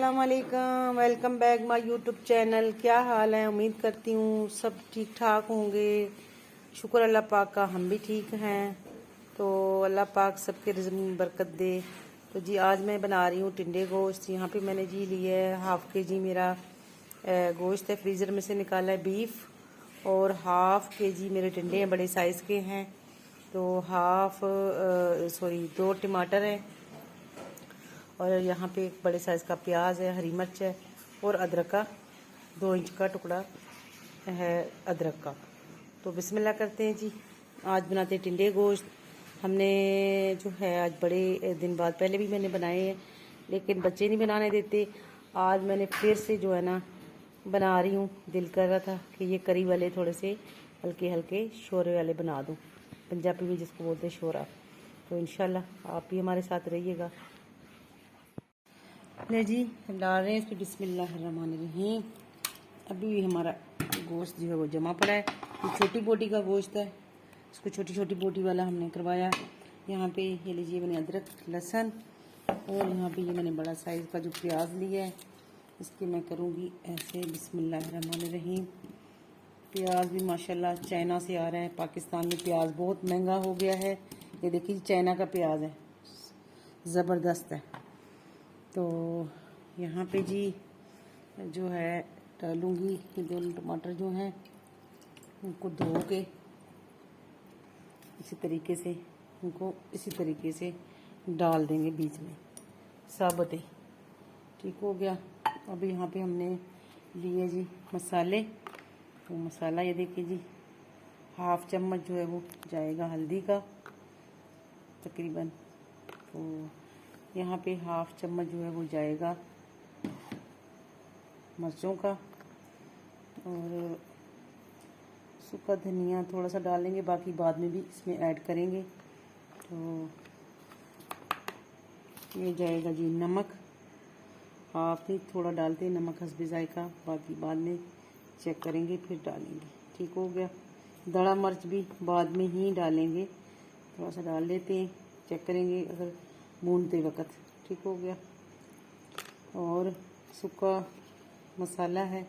अस्सलाम वालेकुम, welcome back my YouTube channel. क्या हाल है? उम्मीद करती हूँ सब ठीक ठाक होंगे। शुक्र अल्लाह पाक का, हम भी ठीक हैं। तो अल्लाह पाक सबके रिज़्क़ में बरकत दे। तो जी आज मैं बना रही हूँ टिंडे गोश्त। यहाँ पे मैंने जी लिया है हाफ़ के जी मेरा गोश्त है, फ्रीज़र में से निकाला है बीफ। और हाफ़ के जी मेरे टिंडे हैं, बड़े साइज़ के हैं। तो दो टमाटर हैं, और यहाँ पे एक बड़े साइज़ का प्याज है, हरी मिर्च है, और अदरक का 2 इंच का टुकड़ा है अदरक का। तो बिस्मिल्लाह करते हैं जी। आज बनाते हैं टिंडे गोश्त। हमने जो है आज बड़े दिन बाद, पहले भी मैंने बनाए हैं लेकिन बच्चे नहीं बनाने देते। आज मैंने फिर से जो है ना बना रही हूँ। दिल कर रहा था कि ये करी वाले थोड़े से हल्के हल्के शोरे वाले बना दूँ, पंजाबी में जिसको बोलते हैं शोरा। तो इंशाल्लाह आप भी हमारे साथ रहिएगा। ले जी डाल रहे हैं इसमें बिस्मिल्लाहिर्रहमानिर्रहीम। अभी भी हमारा गोश्त जो है वो जमा पड़ा है। ये छोटी बोटी का गोश्त है, इसको छोटी छोटी बोटी वाला हमने करवाया। यहाँ पे ये लीजिए मैंने अदरक लहसुन, और यहाँ पे ये मैंने बड़ा साइज़ का जो प्याज लिया है, इसकी मैं करूँगी ऐसे बिस्मिल्लाहिर्रहमानिर्रहीम। प्याज भी माशाल्लाह चाइना से आ रहा है। पाकिस्तान में प्याज बहुत महंगा हो गया है। ये देखिए चाइना का प्याज है, ज़बरदस्त है। तो यहाँ पे जी जो है डालूँगी ये दोनों टमाटर जो हैं उनको धो के इसी तरीके से डाल देंगे बीच में साबुत ही। ठीक हो गया। अब यहाँ पे हमने लिए जी मसाले। तो मसाला ये देखिए जी, हाफ़ चम्मच जो है वो जाएगा हल्दी का तकरीबन। तो यहाँ पे हाफ़ चम्मच जो है वो जाएगा मिर्चों का, और सूखा धनिया थोड़ा सा डालेंगे, बाकी बाद में भी इसमें ऐड करेंगे। तो ये जाएगा जी नमक, हाफ ही थोड़ा डालते हैं नमक हस्बे जायका, बाकी बाद में चेक करेंगे फिर डालेंगे। ठीक हो गया। दड़ा मिर्च भी बाद में ही डालेंगे, थोड़ा सा डाल लेते हैं, चेक करेंगे अगर भूनते वक्त। ठीक हो गया। और सूखा मसाला है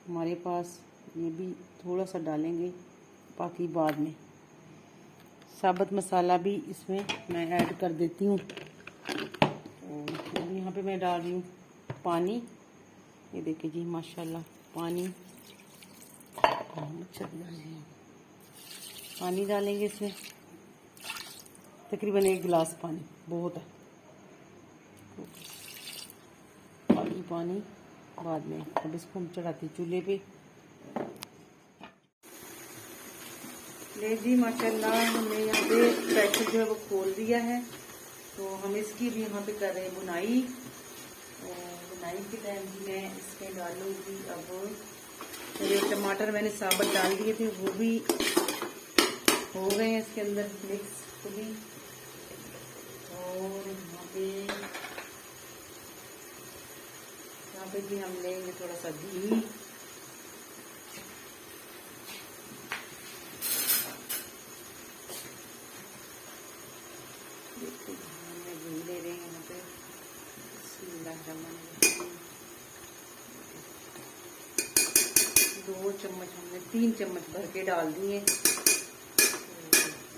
हमारे पास, ये भी थोड़ा सा डालेंगे, बाकी बाद में। साबुत मसाला भी इसमें मैं ऐड कर देती हूँ। और यहाँ पे मैं डाल रही हूँ पानी। ये देखिए जी माशाल्लाह पानी डालेंगे इसमें, तकरीबन 1 गिलास पानी बहुत है। बाकी पानी बाद में। अब इसको हम चढ़ाते चूल्हे पे। ले जी माशाल्लाह हमने यहाँ पे प्रेशर जो है वो खोल दिया है। तो हम इसकी भी यहाँ पे कर रहे हैं बुनाई। बुनाई के टाइम भी मैं इसमें डालूंगी। अब ये टमाटर मैंने साबुत डाल दिए थे, वो भी हो गए हैं इसके अंदर मिक्स खुली। और यहाँ पे भी हम लेंगे थोड़ा सा घी। घी ले रहे हैं यहाँ पे। 2 चम्मच हमने 3 चम्मच भर के डाल दिए।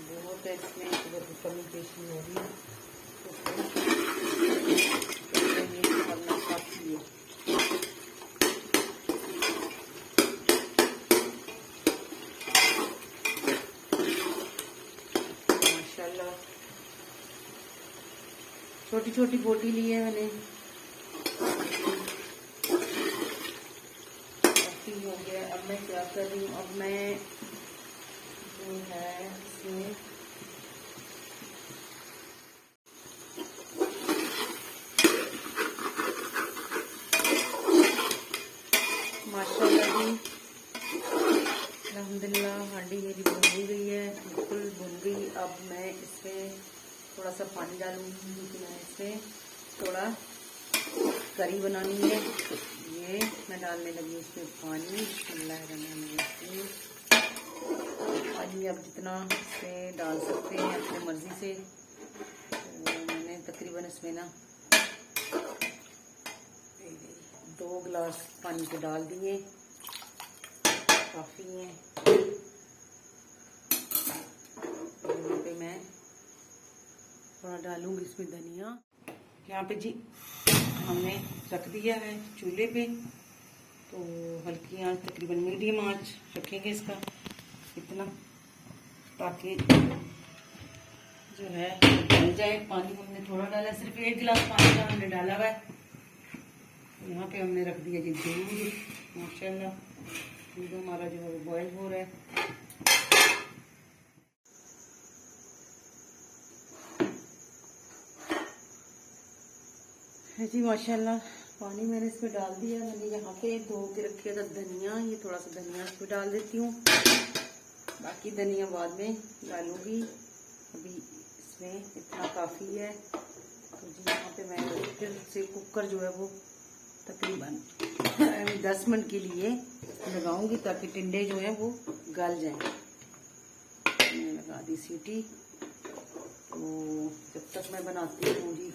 बहुत है इसमें, अगर कमी पेशी हो रही है माशाल्लाह। छोटी छोटी बोटी ली है मैंने। हो गया। अब मैं क्या कर रही हूँ, अब मैं जो है इसमें माशाल्लाह जी अल्हम्दुलिल्लाह हांडी मेरी भुन गई है, बिल्कुल भुन गई। अब मैं इसमें थोड़ा सा पानी डालूंगी क्योंकि मैं इसमें थोड़ा करी बनानी है। ये मैं डालने लगी उसमें पानी। पानी अब जितना से डाल सकते हैं अपनी मर्ज़ी से। तो मैंने तकरीबन इसमें ना 2 गिलास पानी के डाल दिए, काफ़ी हैं। यहाँ पे मैं थोड़ा डालूंगी इसमें धनिया। यहाँ पे जी हमने रख दिया है चूल्हे पे, तो हल्की आंच, तकरीबन मीडियम आंच रखेंगे इसका, इतना, ताकि जो है गल जाए। पानी हमने थोड़ा डाला, सिर्फ 1 गिलास पानी का हमने डाला हुआ है। यहाँ पे हमने रख दिया जी दूध, माशाल्लाह दूध हमारा जो है वो बॉयल हो रहा है। जी माशाल्लाह पानी मैंने इसमें डाल दिया। मैंने यहाँ पे धो के रखे था धनिया, ये थोड़ा सा धनिया इसमें डाल देती हूँ, बाकी धनिया बाद में डालूंगी, अभी इसमें इतना काफ़ी है। तो जी यहाँ पे मैं फिर से कुकर जो है वो तकरीबन 10 मिनट के लिए लगाऊंगी, ताकि टिंडे जो है वो गल जाएं। मैंने लगा दी सीटी। तो जब तक मैं बनाती हूँ जी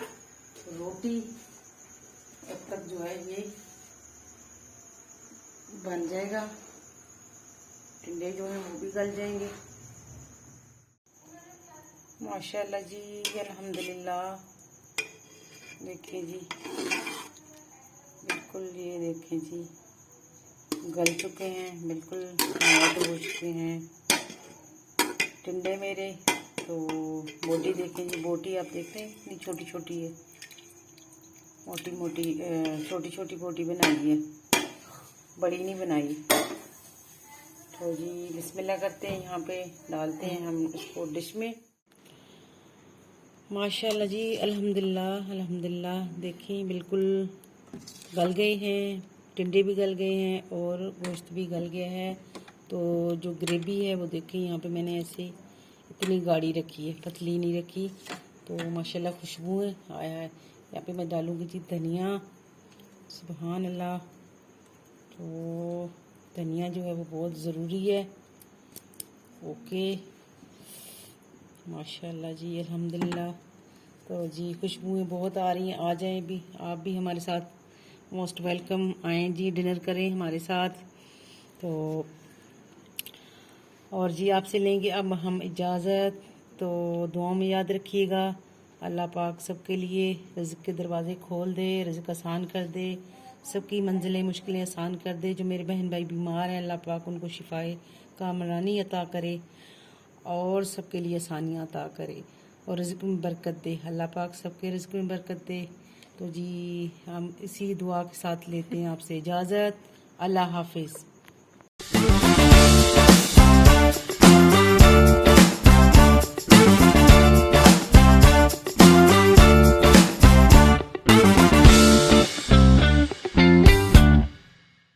रोटी, तब तक जो है ये बन जाएगा, टिंडे जो है वो भी गल जाएंगे। माशाल्लाह जी, अल्हम्दुलिल्लाह। देखिए जी, बिल्कुल ये देखें जी गल चुके हैं, बिल्कुल टमाटर हो चुके हैं टिंडे मेरे। तो बोटी देखें जी, बोटी आप देखते हैं इतनी छोटी छोटी है, मोटी मोटी छोटी छोटी बोटी बनाई है, बड़ी नहीं बनाई। तो जी बिस्मिल्लाह करते हैं, यहाँ पे डालते हैं हम इसको डिश में। माशाल्लाह जी, अल्हम्दुलिल्लाह अल्हम्दुलिल्लाह। देखें बिल्कुल गल गए हैं, टिंडे भी गल गए हैं और गोश्त भी गल गया है। तो जो ग्रेवी है वो देखें, यहाँ पे मैंने ऐसे इतनी गाढ़ी रखी है, पतली नहीं रखी। तो माशाल्लाह खुशबू आया है। यहाँ पे मैं डालूँगी जी धनिया, सुभान अल्लाह। तो धनिया जो है वो बहुत ज़रूरी है। ओके, माशाल्लाह जी, अल्हम्दुलिल्लाह। तो जी खुशबुएँ बहुत आ रही हैं, आ जाएं भी, आप भी हमारे साथ मोस्ट वेलकम, आएँ जी, डिनर करें हमारे साथ। तो और जी आपसे लेंगे अब हम इजाज़त। तो दुआ में याद रखिएगा, अल्लाह पाक सबके लिए रिज़्क़ के दरवाज़े खोल दे, रिज़्क़ आसान कर दे, सबकी मंजिलें मुश्किलें आसान कर दे। जो मेरे बहन भाई बीमार हैं, अल्लाह पाक उनको शिफाए कामरानी अता करे और सबके लिए आसानियाँ अता करे और रिज़्क़ में बरकत दे। अल्लाह पाक सबके रिज़्क़ में बरकत दे। तो जी हम इसी दुआ के साथ लेते हैं आपसे इजाज़त। अल्लाह हाफिज़।